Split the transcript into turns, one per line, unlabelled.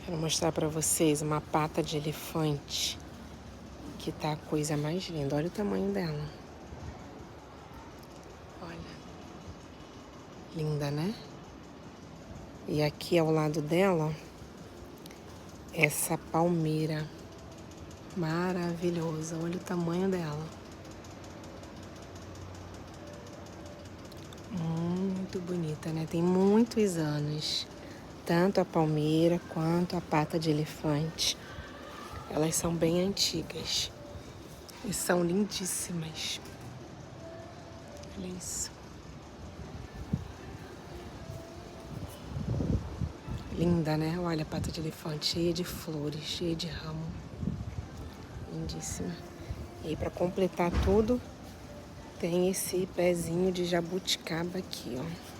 Quero mostrar pra vocês uma pata de elefante que tá a coisa mais linda. Olha o tamanho dela. Olha. Linda, né? E aqui ao lado dela, ó, essa palmeira maravilhosa. Olha o tamanho dela. Muito bonita, né? Tem muitos anos. Tanto a palmeira quanto a pata de elefante. Elas são bem antigas. E são lindíssimas. Olha isso. Linda, né? Olha a pata de elefante, cheia de flores, cheia de ramo. Lindíssima. E aí, pra completar tudo, tem esse pezinho de jabuticaba aqui, ó.